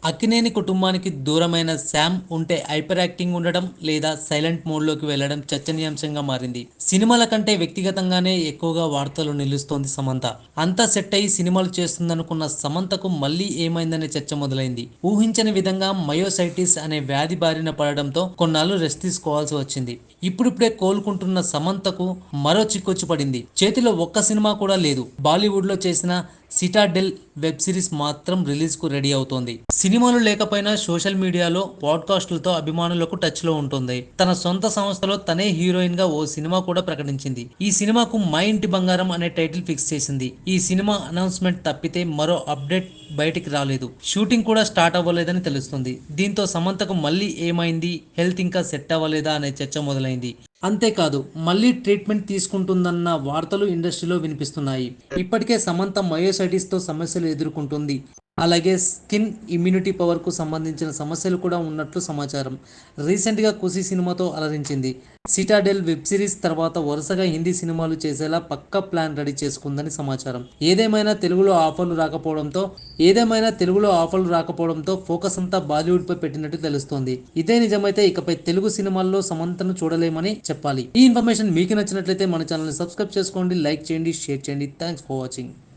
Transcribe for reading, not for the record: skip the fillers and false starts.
అక్కినేని కుటుంబానికి దూరమైన శామ్ ఉంటే హైపర్ యాక్టింగ్ ఉండడం లేదా సైలెంట్ మోడ్లోకి వెళ్లడం చర్చనీయాంశంగా మారింది. సినిమాల కంటే వ్యక్తిగతంగానే ఎక్కువగా వార్తలు నిలుస్తోంది సమంత. అంతా సెట్ అయి సినిమాలు చేస్తుందనుకున్న సమంతకు మళ్ళీ ఏమైందనే చర్చ మొదలైంది. ఊహించని విధంగా మయోసైటిస్ అనే వ్యాధి బారిన పడడంతో కొన్నాళ్ళు రెస్ట్ తీసుకోవాల్సి వచ్చింది. ఇప్పుడిప్పుడే కోలుకుంటున్న సమంతకు మరో చిక్కొచ్చి పడింది. చేతిలో ఒక్క సినిమా కూడా లేదు. బాలీవుడ్ లో చేసిన సిటాడెల్ వెబ్ సిరీస్ మాత్రం రిలీజ్ కు రెడీ అవుతోంది. సినిమాలు లేకపోయినా సోషల్ మీడియాలో పాడ్కాస్టులతో అభిమానులకు టచ్ లో ఉంటుంది. తన సొంత సంస్థలో తనే హీరోయిన్ గా ఓ సినిమా కూడా ప్రకటించింది. ఈ సినిమాకు మా ఇంటి బంగారం అనే టైటిల్ ఫిక్స్ చేసింది. ఈ సినిమా అనౌన్స్మెంట్ తప్పితే మరో అప్డేట్ బయటికి రాలేదు. షూటింగ్ కూడా స్టార్ట్ అవ్వలేదని తెలుస్తుంది. దీంతో సమంతకు మళ్ళీ ఏమైంది, హెల్త్ ఇంకా సెట్ అవ్వలేదా అనే చర్చ మొదలైంది. అంతేకాదు మళ్ళీ ట్రీట్మెంట్ తీసుకుంటుందన్న వార్తలు ఇండస్ట్రీలో వినిపిస్తున్నాయి. ఇప్పటికే సమంత మయోసైటిస్ తో సమస్యలు ఎదుర్కొంటుంది. అలాగే స్కిన్ ఇమ్యూనిటీ పవర్ కు సంబంధించిన సమస్యలు కూడా ఉన్నట్లు సమాచారం. రీసెంట్ గా ఖుషి సినిమాతో అలరించింది. సిటాడెల్ వెబ్ సిరీస్ తర్వాత వరుసగా హిందీ సినిమాలు చేసేలా పక్కా ప్లాన్ రెడీ చేసుకుందని సమాచారం. ఏదేమైనా తెలుగులో ఆఫర్లు రాకపోవడంతో ఫోకస్ అంతా బాలీవుడ్ పై పెట్టినట్టు తెలుస్తోంది. ఇదే నిజమైతే ఇకపై తెలుగు సినిమాల్లో సమంతను చూడలేమని చెప్పాలి. ఈ ఇన్ఫర్మేషన్ మీకు నచ్చినట్లయితే మన ఛానల్ ని సబ్స్క్రైబ్ చేసుకోండి, లైక్ చేయండి, షేర్ చేయండి. Thanks for watching.